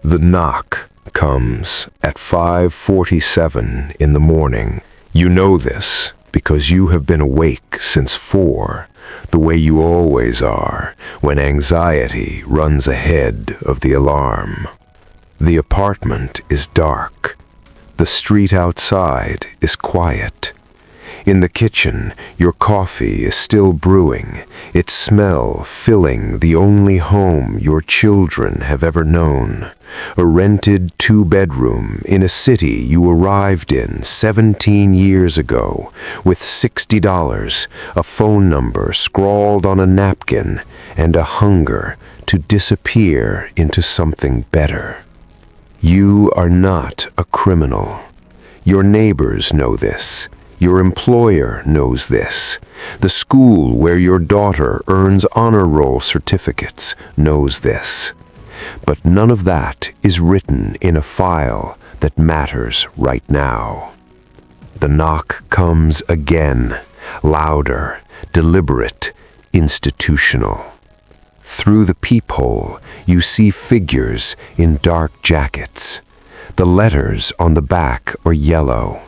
The knock comes at 5:47 in the morning. You know this because you have been awake since 4, the way you always are when anxiety runs ahead of the alarm. The apartment is dark. The street outside is quiet. In the kitchen, your coffee is still brewing, its smell filling the only home your children have ever known. A rented 2-bedroom in a city you arrived in 17 years ago, with $60, a phone number scrawled on a napkin, and a hunger to disappear into something better. You are not a criminal. Your neighbors know this. Your employer knows this. The school where your daughter earns honor roll certificates knows this. But none of that is written in a file that matters right now. The knock comes again, louder, deliberate, institutional. Through the peephole, you see figures in dark jackets. The letters on the back are yellow.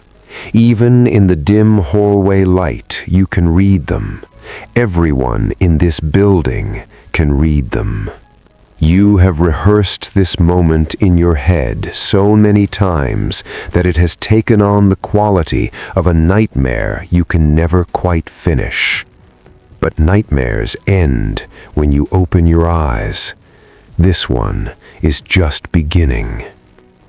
Even in the dim hallway light, you can read them. Everyone in this building can read them. You have rehearsed this moment in your head so many times that it has taken on the quality of a nightmare you can never quite finish. But nightmares end when you open your eyes. This one is just beginning.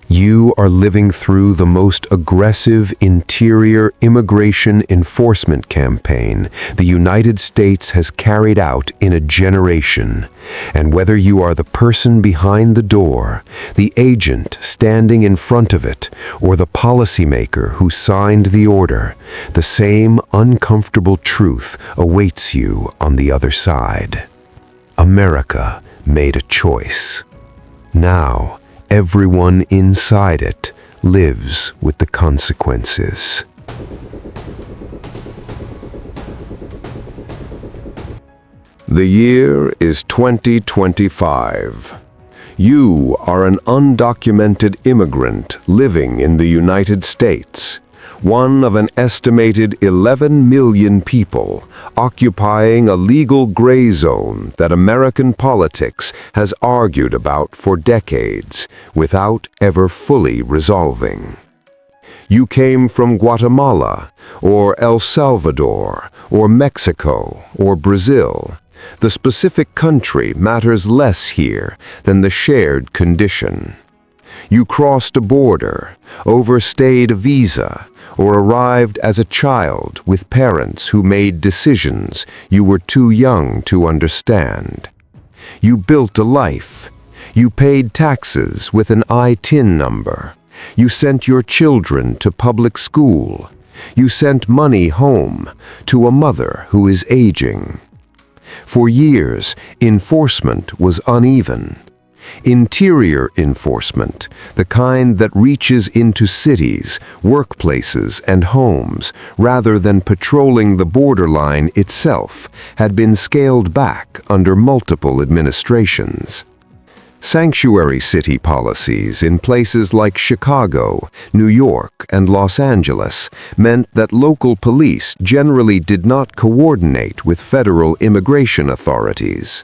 You are living through the most aggressive interior immigration enforcement campaign the United States has carried out in a generation. And whether you are the person behind the door, the agent standing in front of it, or the policymaker who signed the order, the same uncomfortable truth awaits you on the other side. America made a choice. Now, everyone inside it lives with the consequences. The year is 2025. You are an undocumented immigrant living in the United States, one of an estimated 11 million people occupying a legal gray zone that American politics has argued about for decades without ever fully resolving. You came from Guatemala, or El Salvador, or Mexico, or Brazil. The specific country matters less here than the shared condition. You crossed a border, overstayed a visa, or arrived as a child with parents who made decisions you were too young to understand. You built a life. You paid taxes with an ITIN number. You sent your children to public school. You sent money home to a mother who is aging. For years, enforcement was uneven. Interior enforcement, the kind that reaches into cities, workplaces, and homes, rather than patrolling the borderline itself, had been scaled back under multiple administrations. Sanctuary city policies in places like Chicago, New York, and Los Angeles meant that local police generally did not coordinate with federal immigration authorities.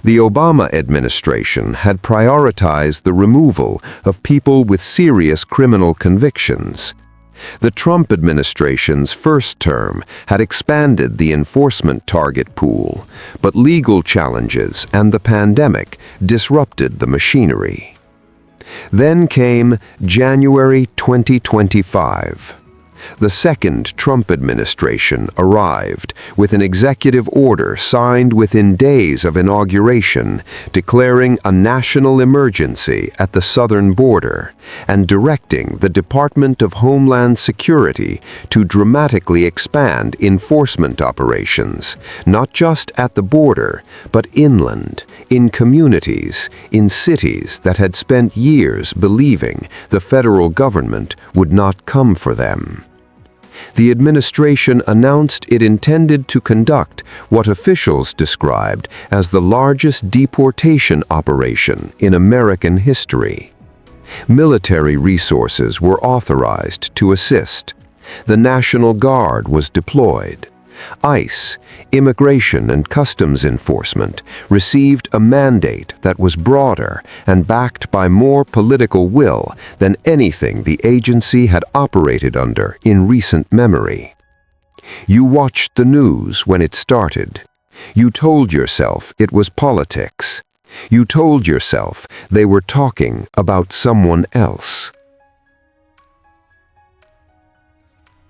The Obama administration had prioritized the removal of people with serious criminal convictions. The Trump administration's first term had expanded the enforcement target pool, but legal challenges and the pandemic disrupted the machinery. Then came January 2025. The second Trump administration arrived with an executive order signed within days of inauguration, declaring a national emergency at the southern border and directing the Department of Homeland Security to dramatically expand enforcement operations, not just at the border, but inland, in communities, in cities that had spent years believing the federal government would not come for them. The administration announced it intended to conduct what officials described as the largest deportation operation in American history. Military resources were authorized to assist. The National Guard was deployed. ICE, Immigration and Customs Enforcement, received a mandate that was broader and backed by more political will than anything the agency had operated under in recent memory. You watched the news when it started. You told yourself it was politics. You told yourself they were talking about someone else.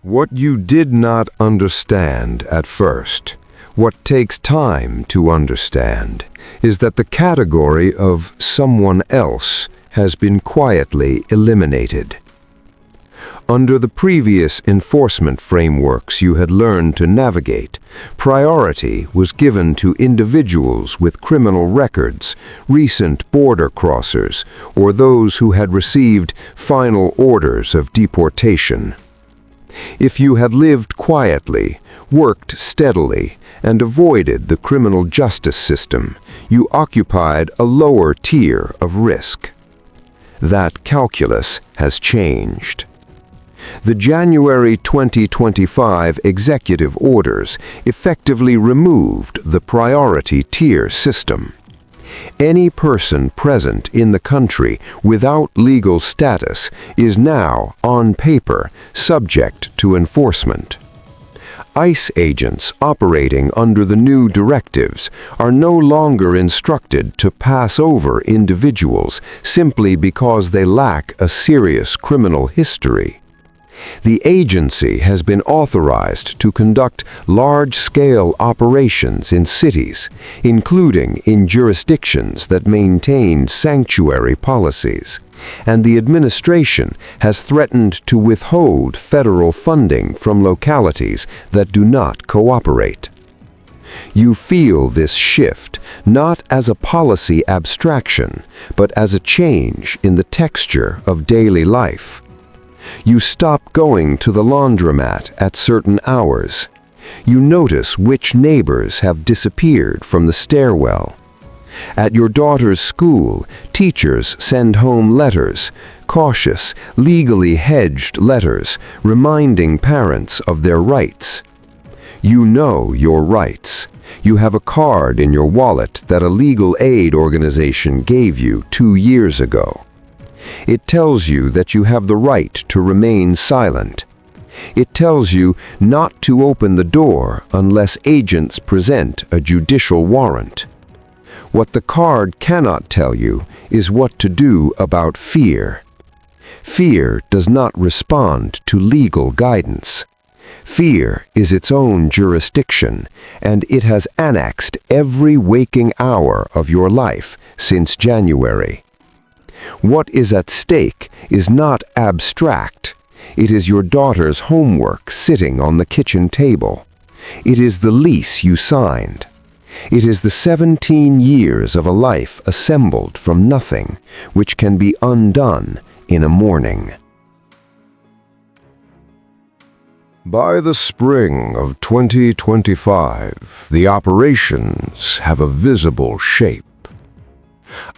What you did not understand at first, what takes time to understand, is that the category of someone else has been quietly eliminated. Under the previous enforcement frameworks you had learned to navigate, priority was given to individuals with criminal records, recent border crossers, or those who had received final orders of deportation. If you had lived quietly, worked steadily, and avoided the criminal justice system, you occupied a lower tier of risk. That calculus has changed. The January 2025 executive orders effectively removed the priority tier system. Any person present in the country without legal status is now, on paper, subject to enforcement. ICE agents operating under the new directives are no longer instructed to pass over individuals simply because they lack a serious criminal history. The agency has been authorized to conduct large-scale operations in cities, including in jurisdictions that maintain sanctuary policies, and the administration has threatened to withhold federal funding from localities that do not cooperate. You feel this shift not as a policy abstraction, but as a change in the texture of daily life. You stop going to the laundromat at certain hours. You notice which neighbors have disappeared from the stairwell. At your daughter's school, teachers send home letters, cautious, legally hedged letters, reminding parents of their rights. You know your rights. You have a card in your wallet that a legal aid organization gave you 2 years ago. It tells you that you have the right to remain silent. It tells you not to open the door unless agents present a judicial warrant. What the card cannot tell you is what to do about fear. Fear does not respond to legal guidance. Fear is its own jurisdiction, and it has annexed every waking hour of your life since January. What is at stake is not abstract. It is your daughter's homework sitting on the kitchen table. It is the lease you signed. It is the 17 years of a life assembled from nothing, which can be undone in a morning. By the spring of 2025, the operations have a visible shape.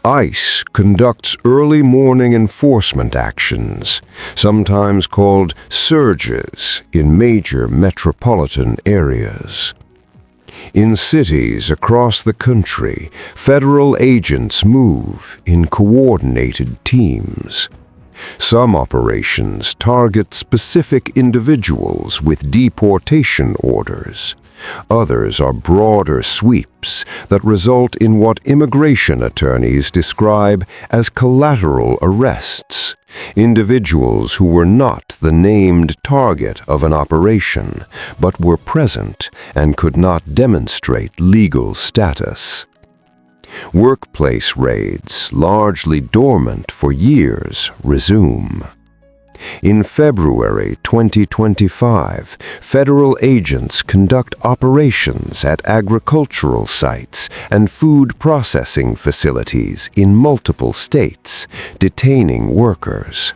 ICE conducts early morning enforcement actions, sometimes called surges, in major metropolitan areas. In cities across the country, federal agents move in coordinated teams. Some operations target specific individuals with deportation orders. Others are broader sweeps that result in what immigration attorneys describe as collateral arrests, individuals who were not the named target of an operation, but were present and could not demonstrate legal status. Workplace raids, largely dormant for years, resume. In February 2025, federal agents conduct operations at agricultural sites and food processing facilities in multiple states, detaining workers.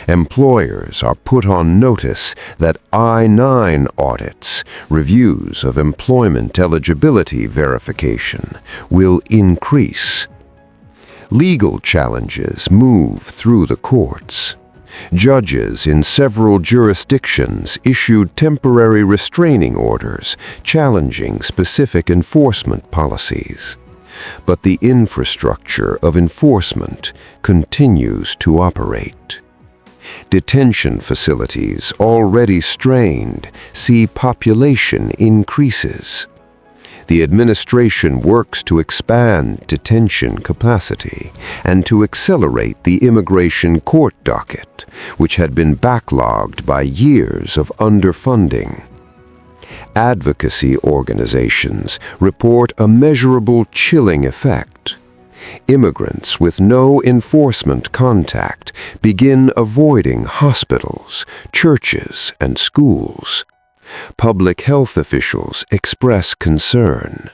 Employers are put on notice that I-9 audits, reviews of employment eligibility verification, will increase. Legal challenges move through the courts. Judges in several jurisdictions issued temporary restraining orders challenging specific enforcement policies. But the infrastructure of enforcement continues to operate. Detention facilities already strained see population increases. The administration works to expand detention capacity and to accelerate the immigration court docket, which had been backlogged by years of underfunding. Advocacy organizations report a measurable chilling effect. Immigrants with no enforcement contact begin avoiding hospitals, churches, and schools. Public health officials express concern.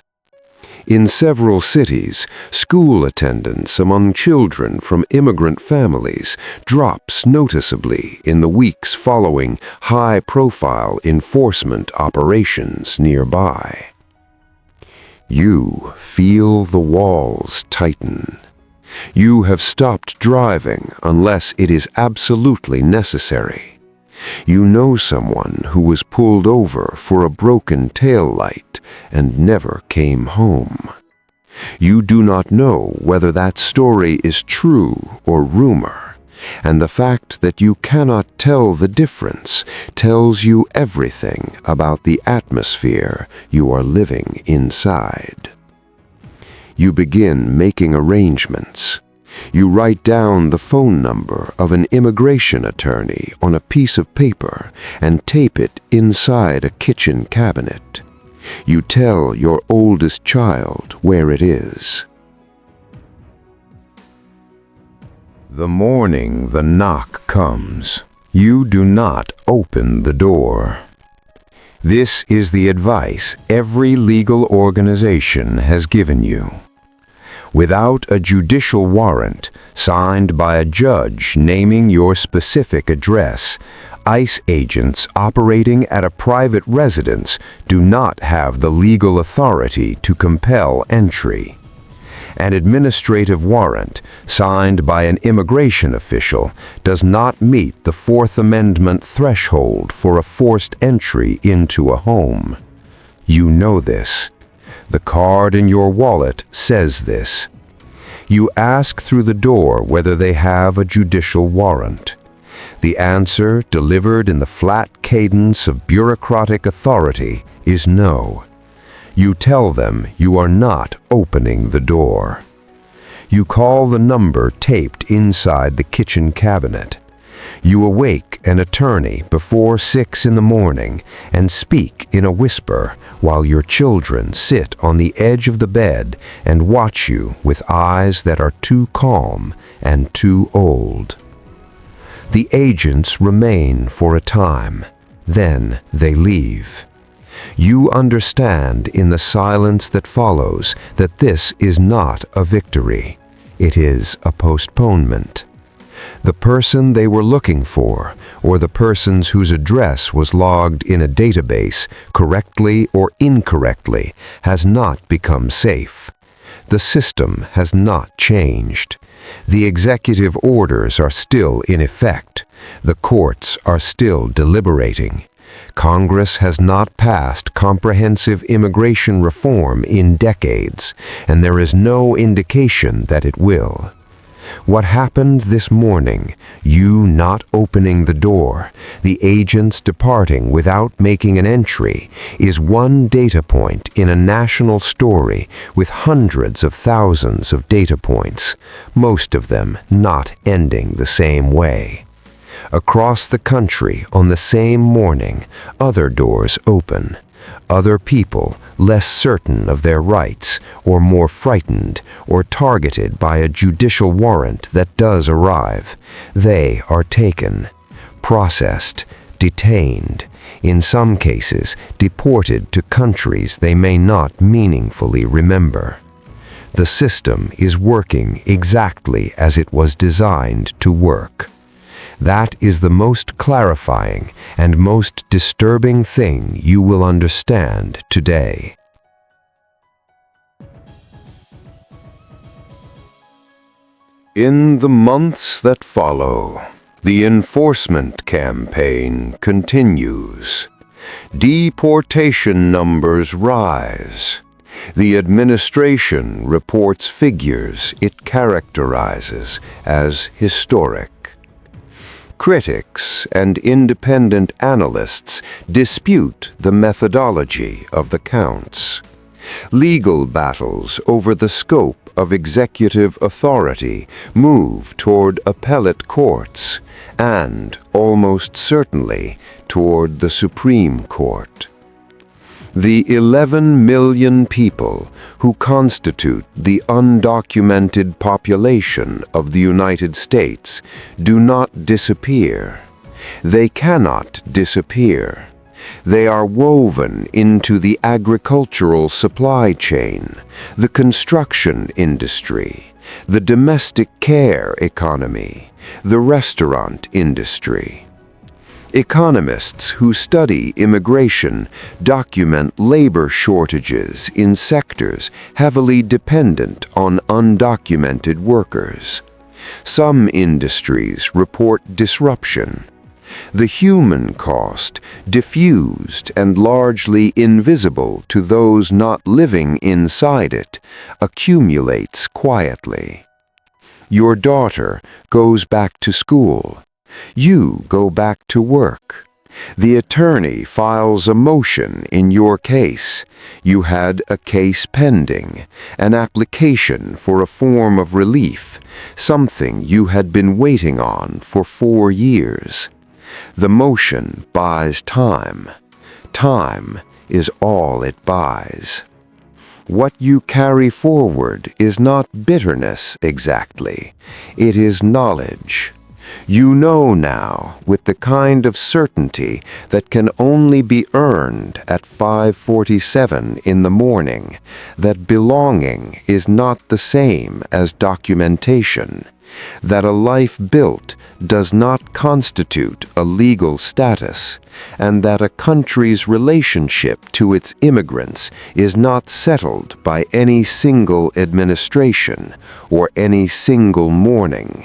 In several cities, school attendance among children from immigrant families drops noticeably in the weeks following high-profile enforcement operations nearby. You feel the walls tighten. You have stopped driving unless it is absolutely necessary. You know someone who was pulled over for a broken taillight and never came home. You do not know whether that story is true or rumor, and the fact that you cannot tell the difference tells you everything about the atmosphere you are living inside. You begin making arrangements. You write down the phone number of an immigration attorney on a piece of paper and tape it inside a kitchen cabinet. You tell your oldest child where it is. The morning the knock comes, you do not open the door. This is the advice every legal organization has given you. Without a judicial warrant signed by a judge naming your specific address, ICE agents operating at a private residence do not have the legal authority to compel entry. An administrative warrant signed by an immigration official does not meet the Fourth Amendment threshold for a forced entry into a home. You know this. The card in your wallet says this. You ask through the door whether they have a judicial warrant. The answer, delivered in the flat cadence of bureaucratic authority, is no. You tell them you are not opening the door. You call the number taped inside the kitchen cabinet. You awake an attorney before 6 in the morning and speak in a whisper while your children sit on the edge of the bed and watch you with eyes that are too calm and too old. The agents remain for a time, then they leave. You understand in the silence that follows that this is not a victory. It is a postponement. The person they were looking for, or the persons whose address was logged in a database, correctly or incorrectly, has not become safe. The system has not changed. The executive orders are still in effect. The courts are still deliberating. Congress has not passed comprehensive immigration reform in decades, and there is no indication that it will. What happened this morning, you not opening the door, the agents departing without making an entry, is one data point in a national story with hundreds of thousands of data points, most of them not ending the same way. Across the country on the same morning, other doors open. Other people, less certain of their rights, or more frightened, or targeted by a judicial warrant that does arrive, they are taken, processed, detained, in some cases deported to countries they may not meaningfully remember. The system is working exactly as it was designed to work. That is the most clarifying and most disturbing thing you will understand today. In the months that follow, the enforcement campaign continues. Deportation numbers rise. The administration reports figures it characterizes as historic. Critics and independent analysts dispute the methodology of the counts. Legal battles over the scope of executive authority move toward appellate courts and, almost certainly, toward the Supreme Court. The 11 million people who constitute the undocumented population of the United States do not disappear. They cannot disappear. They are woven into the agricultural supply chain, the construction industry, the domestic care economy, the restaurant industry. Economists who study immigration document labor shortages in sectors heavily dependent on undocumented workers. Some industries report disruption. The human cost, diffused and largely invisible to those not living inside it, accumulates quietly. Your daughter goes back to school. You go back to work. The attorney files a motion in your case. You had a case pending, an application for a form of relief, something you had been waiting on for 4 years. The motion buys time. Time is all it buys. What you carry forward is not bitterness exactly. It is knowledge. You know now, with the kind of certainty that can only be earned at 5:47 in the morning, that belonging is not the same as documentation, that a life built does not constitute a legal status, and that a country's relationship to its immigrants is not settled by any single administration or any single morning.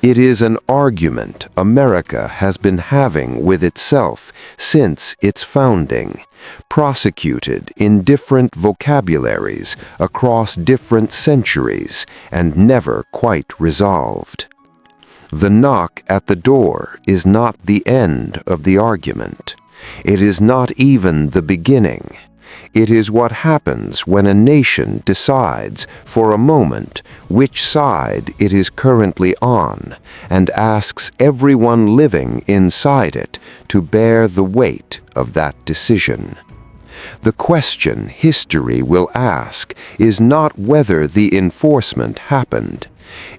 It is an argument America has been having with itself since its founding, prosecuted in different vocabularies across different centuries and never quite resolved. The knock at the door is not the end of the argument. It is not even the beginning. It is what happens when a nation decides for a moment which side it is currently on and asks everyone living inside it to bear the weight of that decision. The question history will ask is not whether the enforcement happened.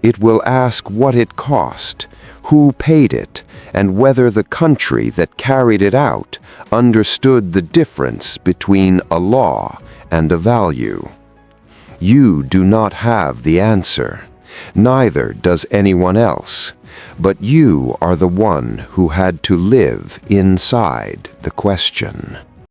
It will ask what it cost, who paid it, and whether the country that carried it out understood the difference between a law and a value. You do not have the answer. Neither does anyone else. But you are the one who had to live inside the question.